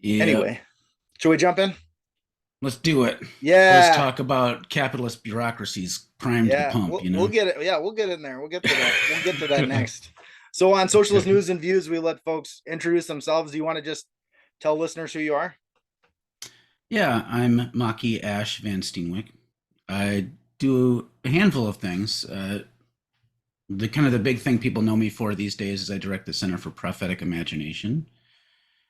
Yeah, Anyway, should we jump in? let's do it. Let's Yeah, talk about capitalist bureaucracies primed to yeah, pump, we'll you we'll know? get it. Yeah, we'll get in there. We'll get to that. We'll get to that next. So on Socialist News and Views, we let folks introduce themselves. Do you want to just tell listeners who you are? Yeah, I'm Maki Ashe Van Steenwyk. I do a handful of things. The kind of the big thing people know me for these days is I direct the Center for Prophetic Imagination.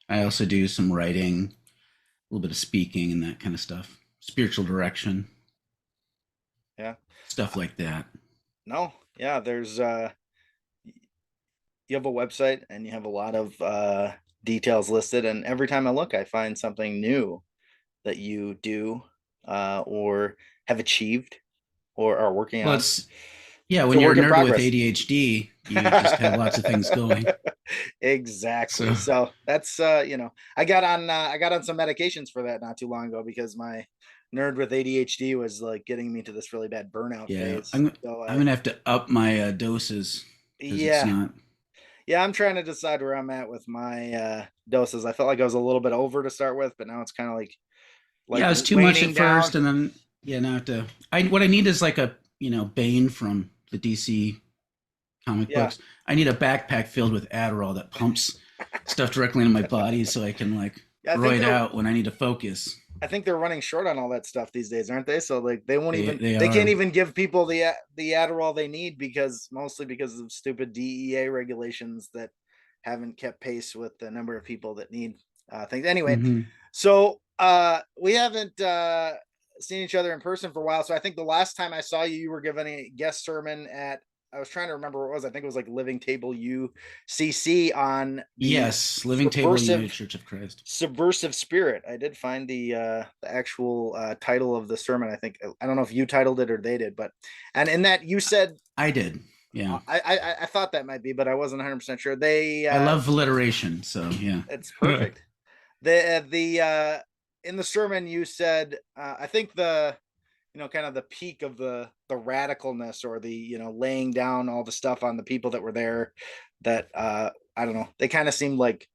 I also do some writing, a little bit of speaking and that kind of stuff, spiritual direction, Yeah. stuff like that. No. Yeah. There's you have a website and you have a lot of details listed, and every time I look, I find something new that you do or have achieved or are working Well, on. it's yeah, It's when a you're a work in nerd with progress. ADHD, you just have lots of things going. Exactly. So, So that's I got on some medications for that not too long ago because my nerd with ADHD was like getting me to this really bad burnout yeah, phase. So I'm I gonna have to up my doses because it's yeah. not. Yeah, I'm trying to decide where I'm at with my doses. I felt like I was a little bit over to start with, but now it's kind of like Yeah, it's too much at waning down. first, and then yeah, now I have to. I what I need is like a Bane from the DC comic Yeah. books. I need a backpack filled with Adderall that pumps stuff directly into my body so I can like Yeah, roid out when I need to focus. I think they're running short on all that stuff these days, aren't they? So like They they can't are. even give people the Adderall they need because mostly because of stupid DEA regulations that haven't kept pace with the number of people that need things. Anyway, Hmm. so we haven't seen each other in person for a while. So I think the last time I saw you, you were giving a guest sermon at. I was trying to remember what it was. I think it was like Living Table UCC on the Yes, Living Table United subversive Church of Christ. subversive spirit. I did find the actual title of the sermon. I think I don't know if you titled it or they did, but and in that you said I did. Yeah, I thought that might be, but I wasn't 100% sure. They I love alliteration, so yeah. It's perfect. The In the sermon you said I think the kind of the peak of the radicalness or the laying down all the stuff on the people that were there that I don't know, they kind of seemed like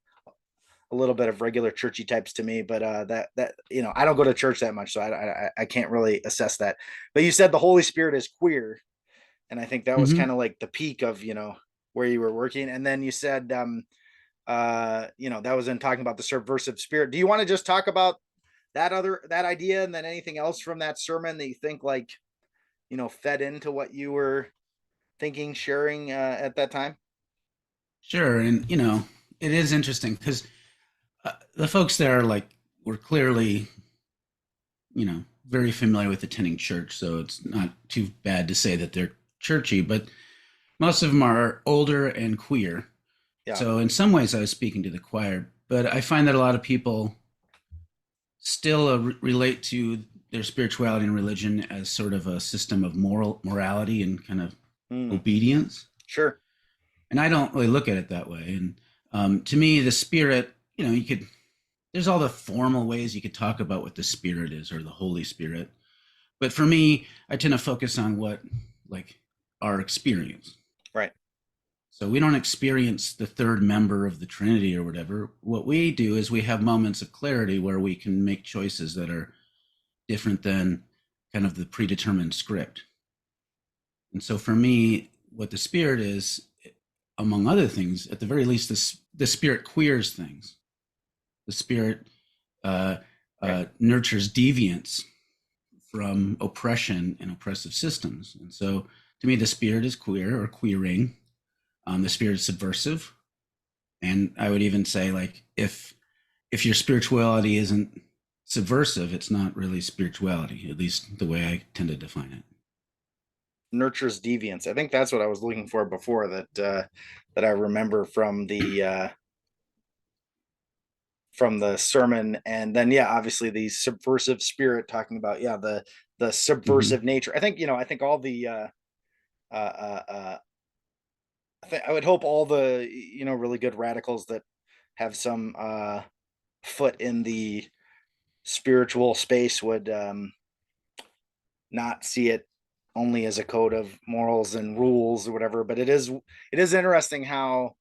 a little bit of regular churchy types to me, but that I don't go to church that much, so I can't really assess that. But you said the Holy Spirit is queer, and I think that was Hmm. kind of like the peak of where you were working, and then you said that was in talking about the subversive spirit. Do you want to just talk about that idea, and then anything else from that sermon that you think like fed into what you were thinking sharing at that time? Sure, and it is interesting because the folks there like were clearly very familiar with attending church, so it's not too bad to say that they're churchy, but most of them are older and queer. Yeah. So in some ways, I was speaking to the choir, but I find that a lot of people still relate to their spirituality and religion as sort of a system of morality and kind of Mm, obedience. sure. And I don't really look at it that way. And to me, the spirit, you could there's all the formal ways you could talk about what the spirit is or the Holy Spirit. But for me, I tend to focus on what like our experience. Right. So we don't experience the third member of the Trinity or whatever. What we do is we have moments of clarity where we can make choices that are different than kind of the predetermined script. And so for me, what the spirit is, among other things, at the very least, the spirit queers things. The spirit uh, Right. nurtures deviance from oppression and oppressive systems. And so to me, the spirit is queer or queering. The spirit is subversive. And I would even say, like, if your spirituality isn't subversive, it's not really spirituality, at least the way I tend to define it. Nurtures deviance. I think that's what I was looking for before that I remember from the sermon, and then yeah, obviously the subversive spirit talking about the Mm-hmm. subversive nature. I think all the uh, uh, uh, I would hope all the really good radicals that have some foot in the spiritual space would not see it only as a code of morals and rules or whatever. But it is interesting how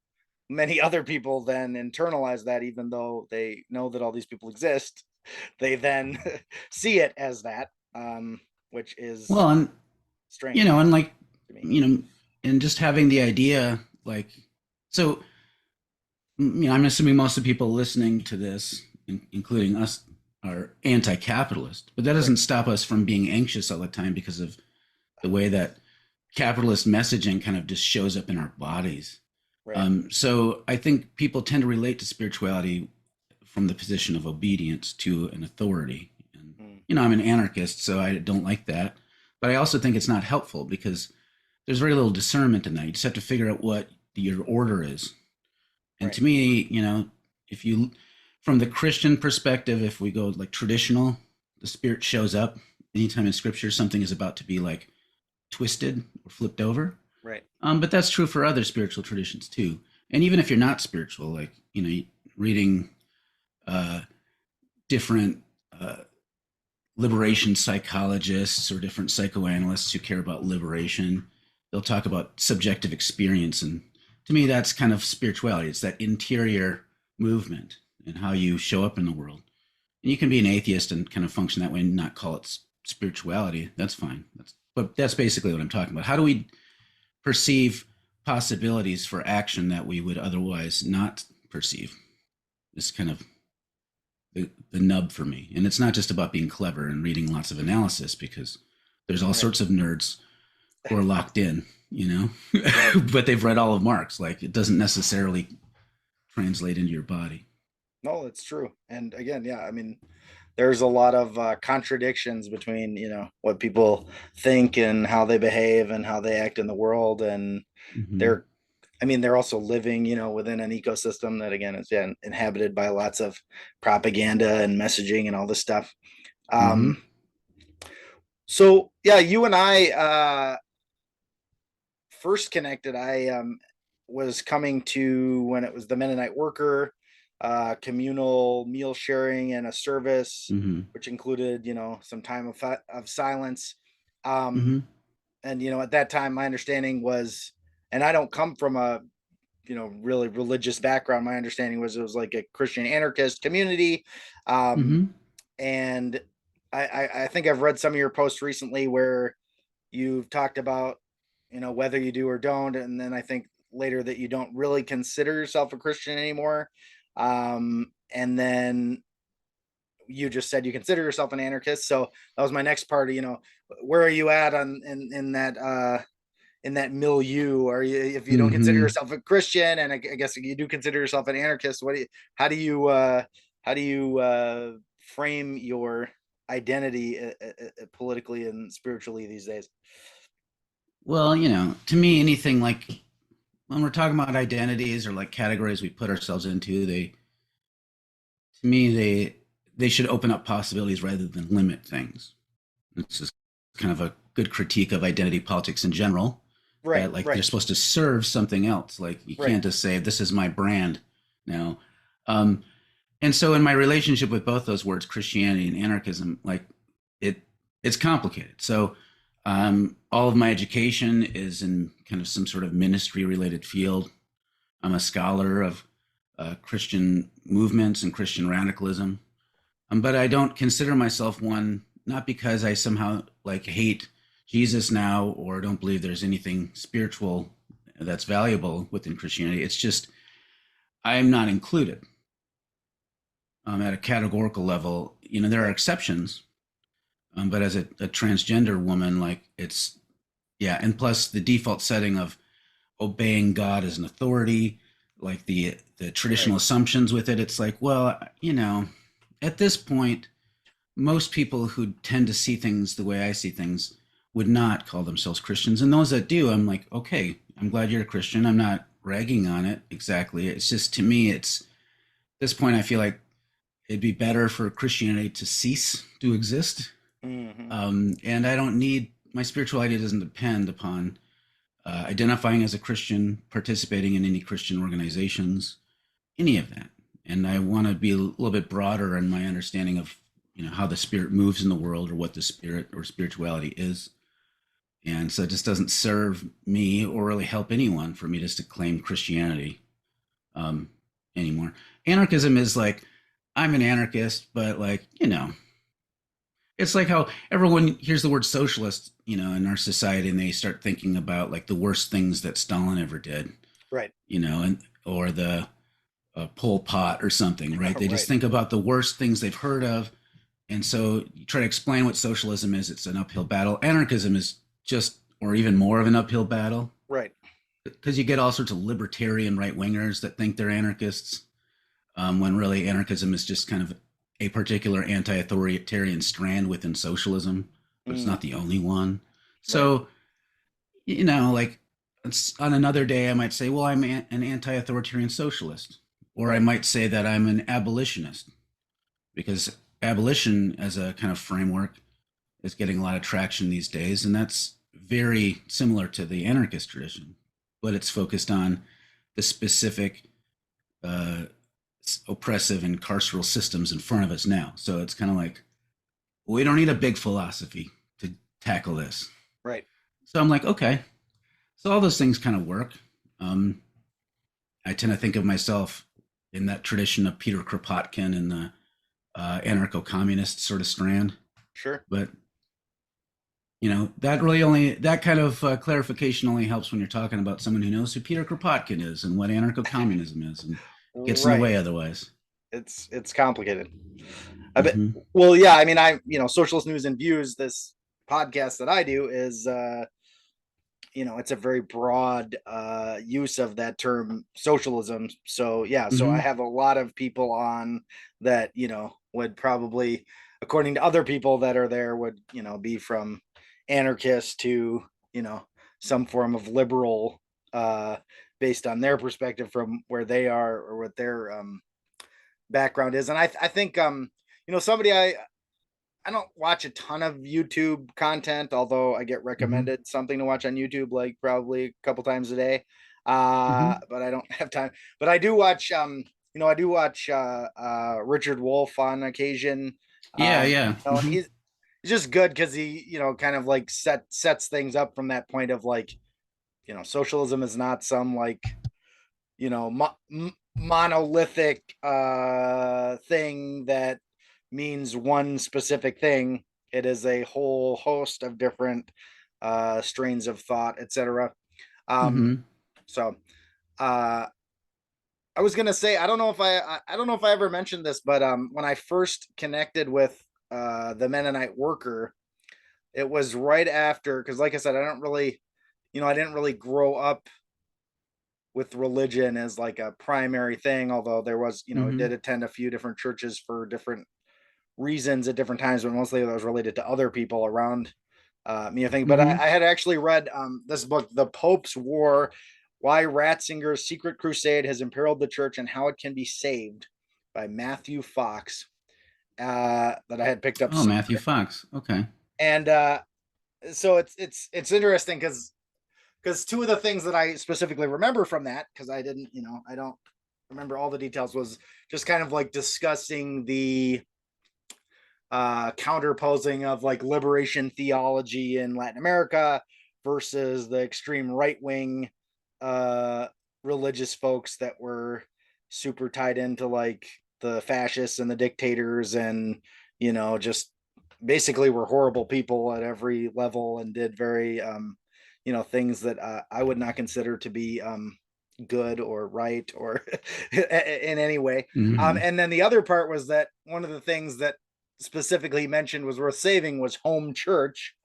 many other people then internalize that, even though they know that all these people exist, they then see it as that, which is Well, and strange and like, to me. you know, and just having the idea, like, so, I'm assuming most of the people listening to this, including us, are anti-capitalist, but that Right, doesn't stop us from being anxious all the time because of the way that capitalist messaging kind of just shows up in our bodies. right. So I think people tend to relate to spirituality from the position of obedience to an authority. And, Mm, I'm an anarchist, so I don't like that. But I also think it's not helpful because there's very little discernment in that. You just have to figure out what your order is. And right, to me, if you, from the Christian perspective, if we go like traditional, the spirit shows up anytime in scripture something is about to be like twisted or flipped over. right, But that's true for other spiritual traditions too. And even if you're not spiritual, like, reading uh, different uh, liberation psychologists or different psychoanalysts who care about liberation, they'll talk about subjective experience. And to me, that's kind of spirituality. It's that interior movement and how you show up in the world. And you can be an atheist and kind of function that way and not call it spirituality. That's fine. But that's basically what I'm talking about. How do we perceive possibilities for action that we would otherwise not perceive? Is kind of the nub for me. And it's not just about being clever and reading lots of analysis because there's all right, sorts of nerds who are locked in, right. but they've read all of Marx. Like, it doesn't necessarily translate into your body. No, it's true. And again, yeah, I mean, there's a lot of contradictions between what people think and how they behave and how they act in the world, and Mm-hmm. they're I mean, they're also living, within an ecosystem that again is inhabited by lots of propaganda and messaging and all this stuff. Mm-hmm. um so yeah, you and I first connected, I was coming to when it was the Mennonite Worker, communal meal sharing and a service, Mm-hmm. which included, some time of silence. Um, Mm-hmm. and at that time, my understanding was, and I don't come from a really religious background. My understanding was it was like a Christian anarchist community, um, Mm-hmm. and I think I've read some of your posts recently where you've talked about whether you do or don't, and then I think later that you don't really consider yourself a Christian anymore, and then you just said you consider yourself an anarchist. So that was my next part of, where are you at on in that milieu? Are you, if you don't consider Mm-hmm. yourself a Christian, and I guess you do consider yourself an anarchist, what do you how do you frame your identity politically and spiritually these days? Well, to me, anything like when we're talking about identities or like categories we put ourselves into, to me, they should open up possibilities rather than limit things. It's just kind of a good critique of identity politics in general, Right, that like they're right, supposed to serve something else. Like, you right. can't just say this is my brand now. Um, and so in my relationship with both those words, Christianity and anarchism, like, it it's complicated. So all of my education is in kind of some sort of ministry related field. I'm a scholar of Christian movements and Christian radicalism. But I don't consider myself one, not because I somehow like hate Jesus now or don't believe there's anything spiritual that's valuable within Christianity. It's just I'm not included at a categorical level. There are Right. exceptions, but as a transgender woman, like, it's, yeah. And plus the default setting of obeying God as an authority, like the Right. traditional assumptions with it, it's like, well, at this point, most people who tend to see things the way I see things would not call themselves Christians. And those that do, I'm like, okay, I'm glad you're a Christian. I'm not ragging on it exactly. It's just, to me, it's at this point, I feel like it'd be better for Christianity to cease to exist. Hmm. And I don't need, my spirituality doesn't depend upon identifying as a Christian, participating in any Christian organizations, any of that. And I want to be a little bit broader in my understanding of how the spirit moves in the world or what the spirit or spirituality is. And so it just doesn't serve me or really help anyone for me just to claim Christianity. um, anymore. Anarchism is like, I'm an anarchist, but like, it's like how everyone hears the word socialist, in our society, and they start thinking about like the worst things that Stalin ever did, Right. and or the Pol Pot or something, right? They just Right. think about the worst things they've heard of, and so you try to explain what socialism is. It's an uphill battle. Anarchism is just, or even more of an uphill battle, Right. because you get all sorts of libertarian right wingers that think they're anarchists, when really anarchism is just kind of a particular anti-authoritarian strand within socialism, but it's Mm, not the only one. right. So, like, on another day, I might say, well, I'm an anti-authoritarian socialist, or I Right. might say that I'm an abolitionist, because abolition as a kind of framework is getting a lot of traction these days, and that's very similar to the anarchist tradition, but it's focused on the specific uh, oppressive and carceral systems in front of us now. So it's kind of like, we don't need a big philosophy to tackle this. Right. So I'm like, okay. So all those things kind of work. Um, I tend to think of myself in that tradition of Peter Kropotkin and the anarcho-communist sort of strand. Sure. But that kind of clarification only helps when you're talking about someone who knows who Peter Kropotkin is and what anarcho-communism is, and gets in the Right. way otherwise. It's complicated. I bet. Mm-hmm. Well, yeah. I mean, Socialist News and Views. This podcast that I do is, it's a very broad use of that term socialism. So yeah, so I Mm-hmm. have a lot of people on that would probably, according to other people that are there, would be from anarchist to some form of liberal, uh, based on their perspective from where they are or what their background is. And I think somebody I don't watch a ton of YouTube content, although I get Mm-hmm. recommended something to watch on YouTube like probably a couple times a day. Mm-hmm. But I don't have time. But I do watch I do watch Richard Wolff on occasion. Yeah, yeah. And Mm-hmm. he's just good because he, kind of like sets things up from that point of like, socialism is not some like, monolithic thing that means one specific thing. It is a whole host of different strains of thought, etc. um Mm-hmm. so uh I was gonna say, I don't know if I ever mentioned this, but when I first connected with the Mennonite Worker, it was right after, because like I said, I didn't really grow up with religion as like a primary thing, although there was, Mm-hmm. did attend a few different churches for different reasons at different times, but mostly that was related to other people around me, I think. But Mm-hmm. I had actually read this book, The Pope's War: Why Ratzinger's Secret Crusade Has Imperiled the Church and How It Can Be Saved, by Matthew Fox, that I had picked up Oh, Matthew somewhere. Fox. Okay. And so it's interesting because two of the things that I specifically remember from that, because I don't remember all the details, was just kind of like discussing the counterposing of like liberation theology in Latin America versus the extreme right wing uh, religious folks that were super tied into like the fascists and the dictators, and just basically were horrible people at every level and did very things that I would not consider to be good or right or in any way. Mm-hmm. And then the other part was that one of the things that specifically mentioned was worth saving was home church,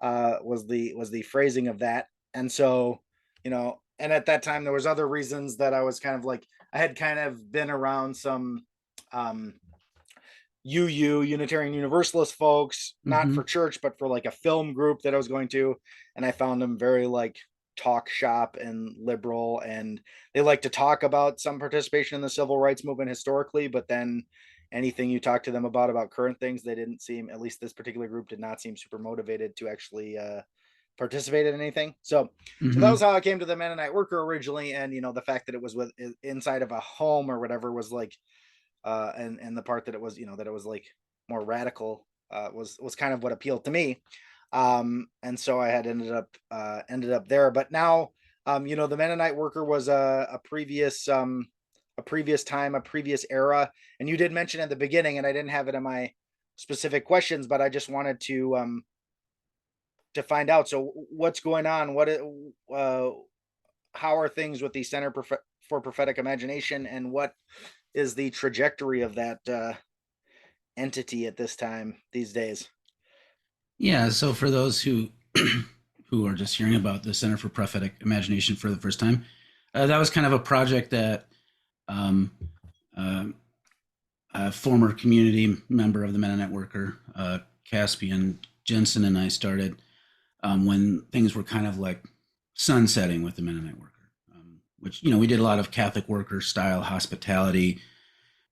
was the phrasing of that. And so, and at that time there was other reasons that I was kind of like, I had kind of been around some um Unitarian Universalist folks, not Mm-hmm. for church, but for like a film group that I was going to. And I found them very like talk shop and liberal. And they like to talk about some participation in the civil rights movement historically, but then anything you talk to them about current things, they didn't seem, at least this particular group did not seem super motivated to actually participate in anything. So that Mm-hmm. was how I came to the Mennonite Worker originally. And the fact that it was with inside of a home or whatever was like, and the part that it was, that it was like more radical, was kind of what appealed to me. And so I had ended up there. But now, the Mennonite Worker was a previous a previous time, a previous era. And you did mention at the beginning, and I didn't have it in my specific questions, but I just wanted to find out. So what's going on? How are things with the for Prophetic Imagination, and what is the trajectory of that entity at this time these days? Yeah. So for those who who are just hearing about the Center for Prophetic Imagination for the first time, that was kind of a project that um, uh, a former community member of the Mennonite Worker, Caspian Jensen, and I started when things were kind of like sunsetting with the Mennonite Worker, which, we did a lot of Catholic worker style hospitality.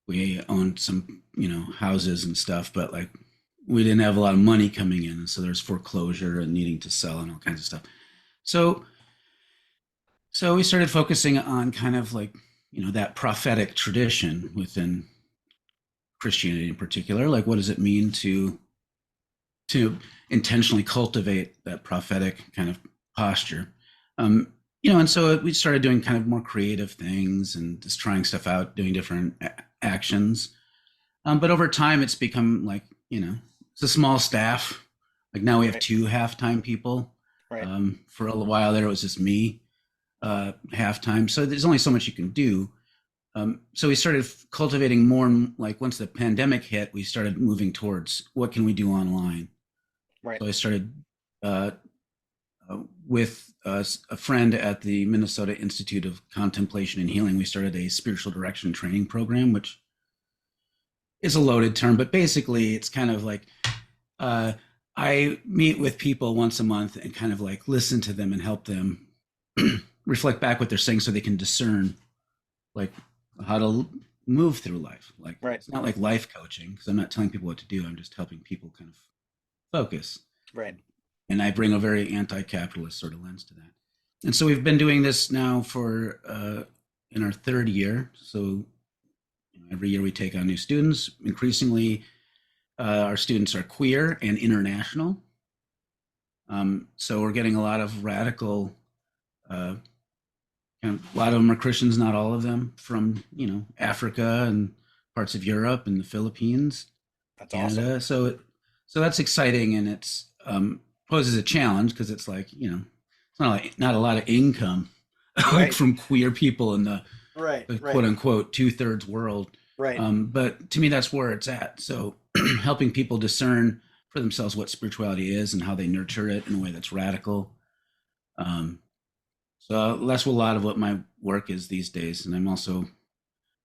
We owned some, houses and stuff, but like we didn't have a lot of money coming in. And so there's foreclosure and needing to sell and all kinds of stuff. So, so we started focusing on kind of like, that prophetic tradition within Christianity in particular. Like, what does it mean to intentionally cultivate that prophetic kind of posture? And so we started doing kind of more creative things and just trying stuff out, doing different actions. But over time, it's become like, it's a small staff. Like now we have Right, 2 half-time people. right, For a while there, it was just me half-time. So there's only so much you can do. So we started cultivating more, and like once the pandemic hit, we started moving towards what can we do online. right. So I started uh, with a friend at the Minnesota Institute of Contemplation and Healing. We started a spiritual direction training program, which is a loaded term, but basically it's kind of like uh, I meet with people once a month and kind of like listen to them and help them reflect back what they're saying so they can discern like how to move through life. Like Right, it's not like life coaching because I'm not telling people what to do. I'm just helping people kind of focus. right. And I bring a very anti-capitalist sort of lens to that. And so we've been doing this now for in our 3rd year. So every year we take on new students. Increasingly, our students are queer and international. So we're getting a lot of radical. A lot of them are Christians, not all of them, from Africa and parts of Europe and the Philippines, That's awesome. Canada. So that's exciting, and it's poses a challenge because it's like it's not a lot of income like Right, from queer people in right, the quote right, unquote 2/3 world. right, But to me, that's where it's at. So helping people discern for themselves what spirituality is and how they nurture it in a way that's radical. Um, so that's a lot of what my work is these days. And I'm also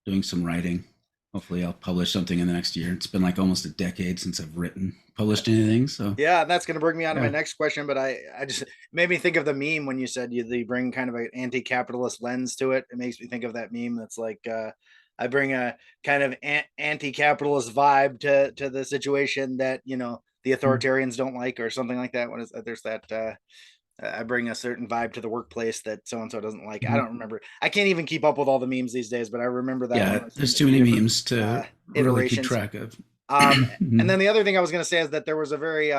doing some writing. Hopefully, I'll publish something in the next year. It's been like almost a decade since I've published anything. So yeah. And that's going to bring me on to my yeah. next question, but I just it made me think of the meme when you said you bring kind of an anti-capitalist lens to it. It makes me think of that meme that's like I bring a kind of anti-capitalist vibe to the situation that the Mm-hmm. authoritarians don't like, or something like that. What is there's that I bring a certain vibe to the workplace that so and so doesn't like. I Mm-hmm. don't remember. I can't even keep up with all the memes these days, but I remember that one Yeah, was there's a too few many different memes to really keep iterations. track of. And Mhm. then the other thing I was going to say is that there was a very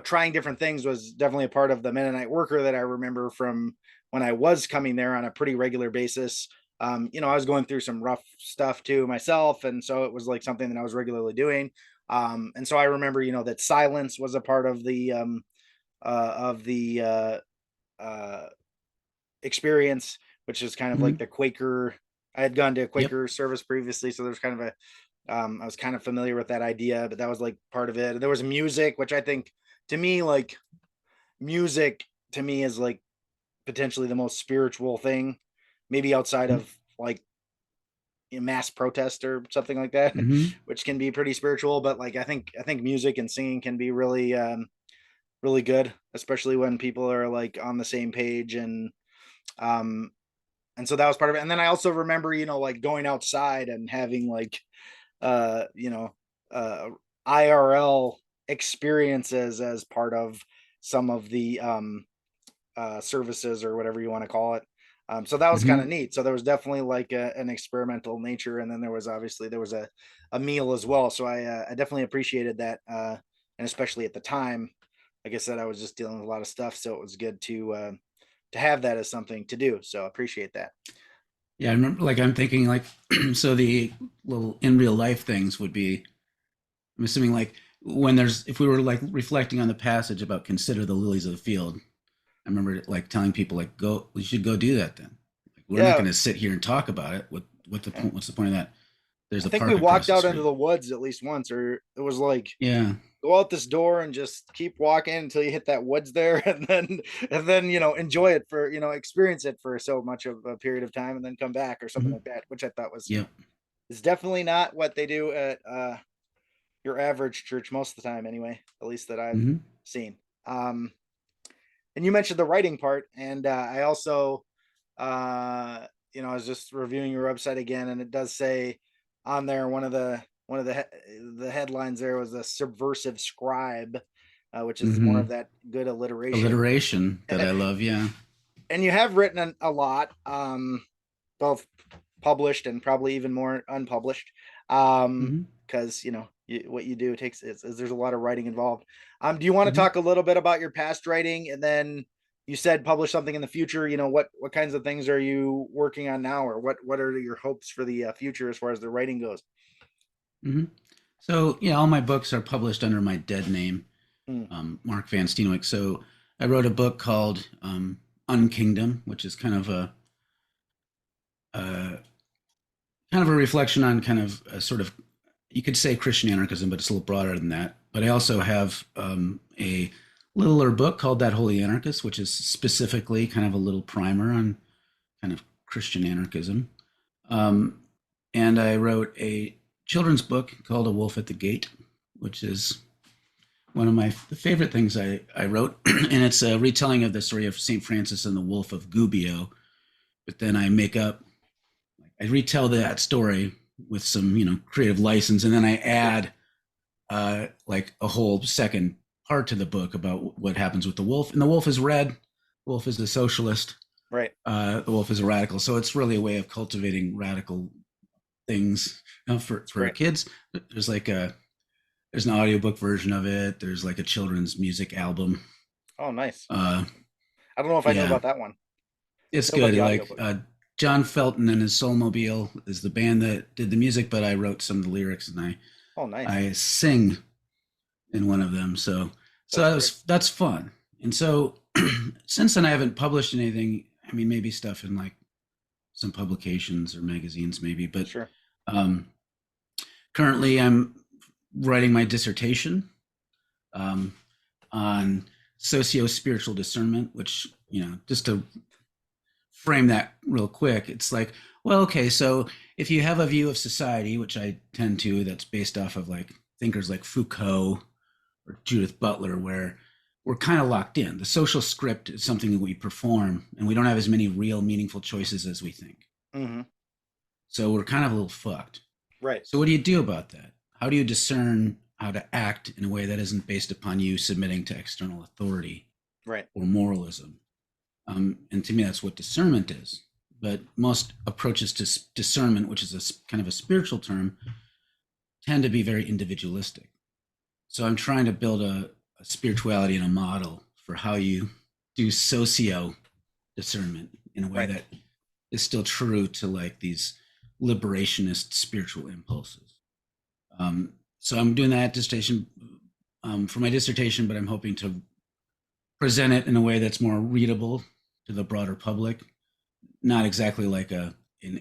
trying different things was definitely a part of the Mennonite Worker that I remember from when I was coming there on a pretty regular basis. I was going through some rough stuff too myself, and so it was like something that I was regularly doing. And so I remember, that silence was a part of the uh, experience, which is kind of like Mhm. the Quaker. I had gone to a Yep. Quaker service previously, so there's kind of a I was kind of familiar with that idea, but that was like part of it. There was music, which I think to me, like music to me is like potentially the most spiritual thing, maybe outside Mhm. of like mass protest or something like that, Mhm. which can be pretty spiritual. But like I think music and singing can be really really good, especially when people are like on the same page. Um and so that was part of it. And then I also remember, like going outside and having like uh, you know, uh, IRL experiences as part of some of the services or whatever you want to call it. So that was kind of Mhm. neat. So there was definitely like an experimental nature, and then there was a meal as well. So I definitely appreciated that, and especially at the time, like I said, I was just dealing with a lot of stuff, so it was good to have that as something to do. So I appreciate that. Yeah, I remember, like, I'm thinking, like, so the little in real life things would be, I'm assuming, like, when there's, if we were like reflecting on the passage about consider the lilies of the field, I remember like telling people, like, go, we should go do that then. Like, we're not Yeah. going to sit here and talk about it. Yeah. What's the point of that? There's I a think we park across walked the out into street. the woods at least once, or it was like Yeah. go out this door and just keep walking until you hit that woods there, and then enjoy it for experience it for so much of a period of time, and then come back or something Hmm. like that, which I thought was Yep. is definitely not what they do at your average church most of the time, anyway. At least that I've Hmm. seen. Um, and you mentioned the writing part, and I also uh I was just reviewing your website again, and it does say on there one of the headlines there was a subversive scribe, which is more of Hmm. that good alliteration. Alliteration that I love. Yeah. And you have written a lot, both published and probably even more unpublished, Hmm. because what you do takes is there's a lot of writing involved. Do you want to Hmm. talk a little bit about your past writing, and then you said publish something in the future? What kinds of things are you working on now, or what are your hopes for the future as far as the writing goes? Hmm. So, yeah, all my books are published under my dead name, Hmm. Mark Van Steenwyk. So I wrote a book called unKingdom, which is uh, kind of a reflection on kind of a sort of, you could say Christian anarchism, but it's a little broader than that. But I also have a littler book called That Holy Anarchist, which is specifically kind of a little primer on kind of Christian anarchism. Um, and I wrote a children's book called A Wolf at the Gate, which is one of my favorite things I wrote. And it's a retelling of the story of St. Francis and the Wolf of Gubbio. But then I retell that story with some, creative license. And then I Sure. add like a whole second part to the book about what happens with the wolf. And the wolf is red. The wolf is a socialist. Right. The wolf is a radical. So it's really a way of cultivating radical things It's for great. kids. There's like there's an audiobook version of it. There's like a children's music album. Oh, nice. Uh, I don't know if I knew yeah, about that one. it's Know about good. the Like audiobook. John Felton and his Soulmobile is the band that did the music, but I wrote some of the lyrics and Oh, nice. I sing in one of them. That's great. That's fun. And so since then I haven't published anything. I mean, maybe stuff in like some publications or magazines, maybe. But Sure. um, currently, I'm writing my dissertation um, on socio spiritual discernment, which, just to frame that real quick, it's like, well, okay, so if you have a view of society, which I tend to, that's based off of like thinkers like Foucault or Judith Butler, where we're kind of locked in. The social script is something that we perform, and we don't have as many real, meaningful choices as we think. Hmm. So we're kind of a little fucked. Right. So what do you do about that? How do you discern how to act in a way that isn't based upon you submitting to external authority Right. or moralism? And to me, that's what discernment is. But most approaches to discernment, which is kind of a spiritual term, tend to be very individualistic. So I'm trying to build a spirituality and a model for how you do socio discernment in a way Right. that is still true to like these liberationist spiritual impulses. So I'm doing that dissertation for my dissertation, but I'm hoping to present it in a way that's more readable to the broader public. Not exactly like an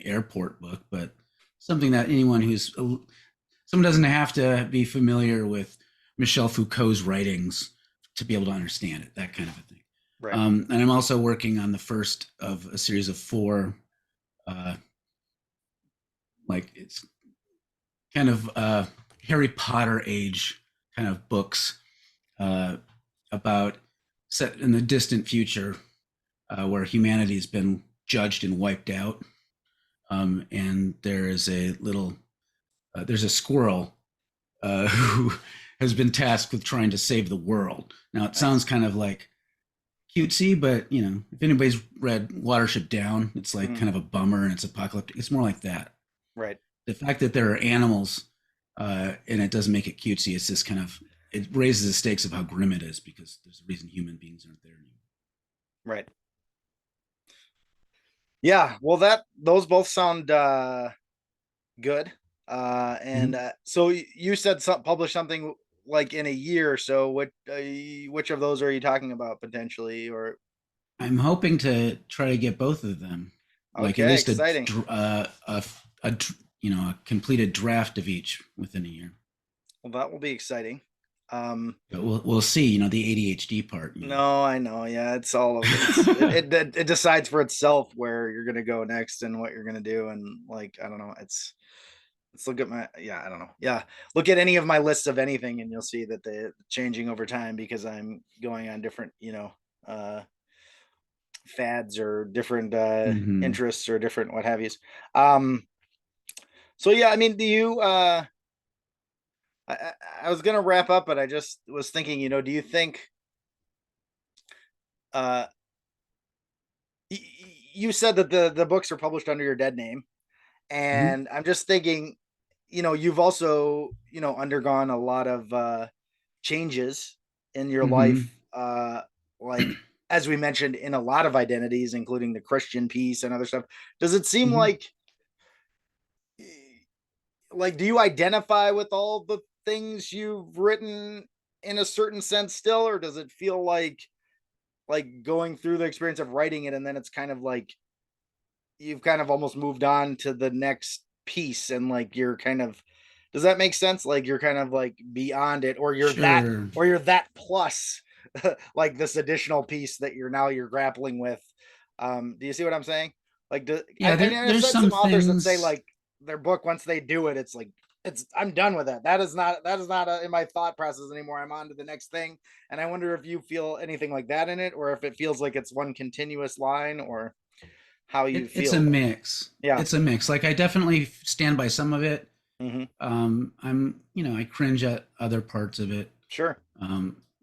airport book, but something that anyone someone doesn't have to be familiar with Michel Foucault's writings to be able to understand it, that kind of a thing. Right. And I'm also working on the first of a series of four, uh, like it's kind of Harry Potter age kind of books uh, about set in the distant future where humanity has been judged and wiped out. And there is there's a squirrel who has been tasked with trying to save the world. Now it sounds Nice. kind of like cutesy, but if anybody's read Watership Down, it's like Hmm. kind of a bummer and it's apocalyptic. It's more like that. Right. The fact that there are animals and it doesn't make it cutesy. It's just kind of it raises the stakes of how grim it is because there's a reason human beings aren't there anymore. Right. Yeah, well, that those both sound good. And Mhm. so you said publish something like in a year or so. What which of those are you talking about potentially? Or I'm hoping to try to get both of them, like at okay, least exciting. a completed draft of each within a year. Well, that will be exciting. Um, But we'll see. The ADHD part. no, I know. Yeah, it's all of it decides for itself where you're gonna go next and what you're gonna do, and like I don't know. Let's look at my yeah, I don't know. Yeah. Look at any of my lists of anything and you'll see that they're changing over time because I'm going on different, fads or different Hmm. interests or different what have yous. Um so yeah, I mean, do you I was gonna wrap up, but I just was thinking, do you think uh you said that the books are published under your dead name, Hmm. and I'm just thinking, you've also, undergone a lot of changes in your life, Hmm. like as we mentioned, in a lot of identities, including the Christian piece and other stuff. Does it seem Hmm. like do you identify with all the things you've written in a certain sense still, or does it feel like going through the experience of writing it and then it's kind of like you've kind of almost moved on to the next piece and like you're kind of does that make sense? Like you're kind of like beyond it, Sure. or you're that plus like this additional piece that you're grappling with. Do you see what I'm saying? Like Yeah, I mean, I've there's said some some authors that say things. like their book once they do it, it's like it's I'm done with that. That is not in my thought process anymore. I'm on to the next thing. And I wonder if you feel anything like that in it, or if it feels like it's one continuous line, or how you It's a feel about it. mix. Yeah. It's a mix. Like I definitely stand by some of it. Hmm. I cringe at other parts of it. Sure.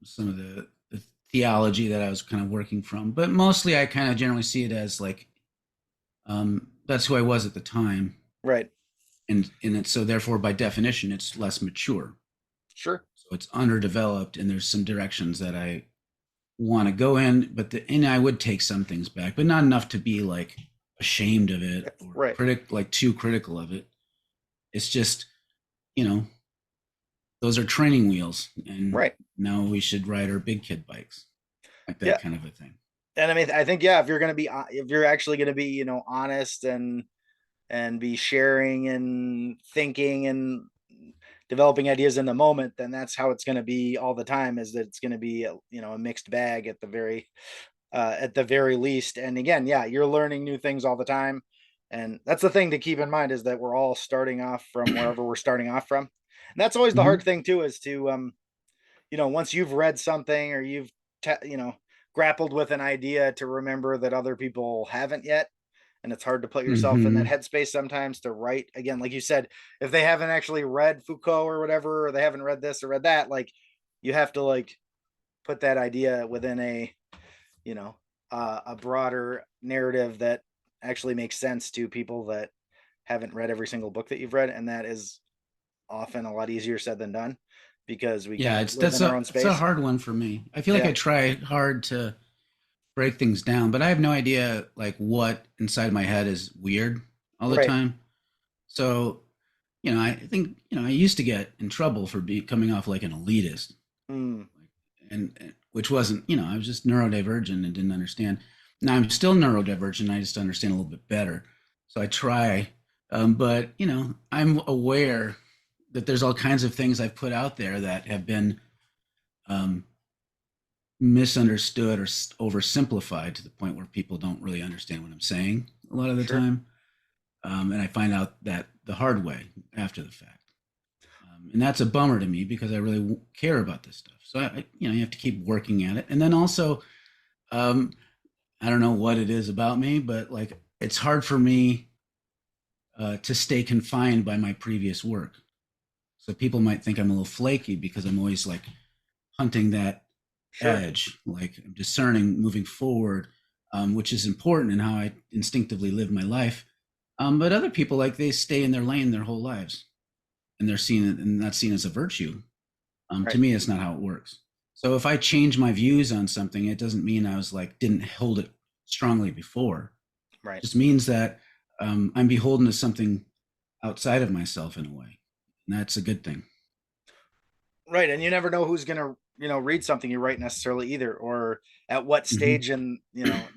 Some of the theology that I was kind of working from, but mostly I kind of generally see it as like that's who I was at the time, Right. and it's so therefore by definition it's less mature, Sure. so it's underdeveloped, and there's some directions that I want to go in, and I would take some things back, but not enough to be like ashamed of it or Right. too critical of it. It's just you know those are training wheels, and Right. now we should ride our big kid bikes, like that Yeah. kind of a thing. And I mean, I think yeah, if you're actually gonna be, honest and be sharing and thinking and developing ideas in the moment, then that's how it's gonna be all the time. Is that it's gonna be a mixed bag at the very least. And again, yeah, you're learning new things all the time. And that's the thing to keep in mind is that we're all starting off from wherever we're starting off from. And that's always the hard Hmm. thing too, is to once you've read something or you've grappled with an idea, to remember that other people haven't yet, and it's hard to put yourself in that Hmm. headspace sometimes to write again, like you said, if they haven't actually read Foucault or whatever, or they haven't read this or read that, like you have to like put that idea within you know a broader narrative that actually makes sense to people that haven't read every single book that you've read, and that is often a lot easier said than done because we Yeah, kind of it's live that's in our a own it's a space. hard one for me. I feel like Yeah. I try hard to break things down, but I have no idea like what inside my head is weird all the Right. time. So, I think, I used to get in trouble for coming off like an elitist, Mm, and which wasn't, I was just neurodivergent and didn't understand. Now I'm still neurodivergent. I just understand a little bit better. So I try, but I'm aware that there's all kinds of things I've put out there that have been um, misunderstood or oversimplified to the point where people don't really understand what I'm saying a lot of the sure. time. And I find out that the hard way after the fact. And that's a bummer to me because I really care about this stuff. So you have to keep working at it. And then also, um, I don't know what it is about me, but like it's hard for me to stay confined by my previous work. So people might think I'm a little flaky because I'm always like hunting that Sure. edge, like I'm discerning moving forward, which is important in how I instinctively live my life. But other people, like they stay in their lane their whole lives, and they're seen and not seen as a virtue. To Right. me, it's not how it works. So if I change my views on something, it doesn't mean I was like didn't hold it strongly before. Right. Just means that I'm beholden to something outside of myself in a way, and that's a good thing. Right. And you never know who's gonna, read something you write necessarily either, or at what Hmm. stage in,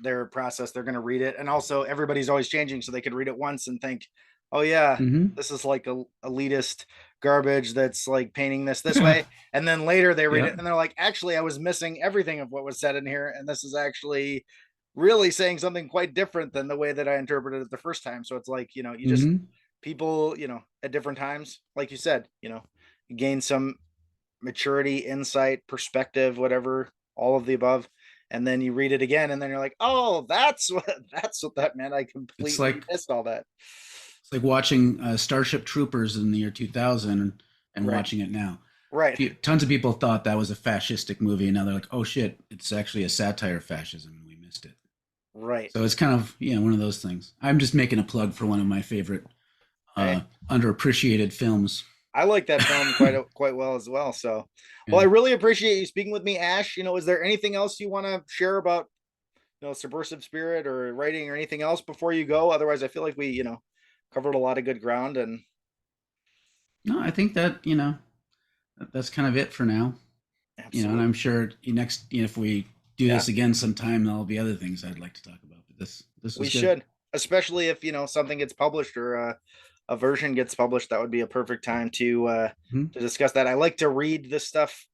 their process they're gonna read it. And also everybody's always changing, so they could read it once and think, oh yeah, Hmm. this is like a elitist garbage that's like painting this way. And then later they read Yeah. it and they're like, actually, I was missing everything of what was said in here, and this is actually really saying something quite different than the way that I interpreted it the first time. So it's like, you just Hmm. people, at different times, like you said, you gain some maturity, insight, perspective, whatever, all of the above. And then you read it again, and then you're like, "Oh, that's what that's what that meant. I It's completely like missed all that." it's like watching Starship Troopers in the year 2000 and Right, watching it now. right, Tons of people thought that was a fascistic movie, and now they're like, "Oh shit, it's actually a satire of fascism, and we missed it." right. So it's kind of one of those things. I'm just making a plug for one of my favorite Hey, underappreciated films. I like that film quite well as well. So, well, I Yeah. really appreciate you speaking with me, Ash. Is there anything else you want to share about subversive spirit or writing or anything else before you go? Otherwise, I feel like we covered a lot of good ground. And No, I think that that's kind of it for now. And I'm absolutely, sure next, if we do yeah. this again sometime, there'll be other things I'd like to talk about. But this We was good. should, especially if something gets published, or a version gets published. That would be a perfect time Hmm. to discuss that. I like to read this stuff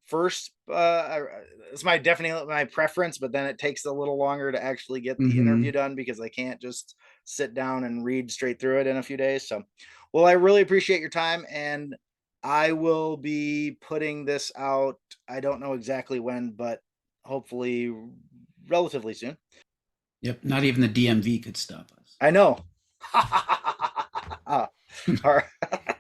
first. It's definitely my preference, but then it takes a little longer to actually get the interview Hmm. done, because I can't just sit down and read straight through it in a few days. So, well, I really appreciate your time, and I will be putting this out. I don't know exactly when, but hopefully relatively soon. Yep. Not even the DMV could stop us. I know. All right.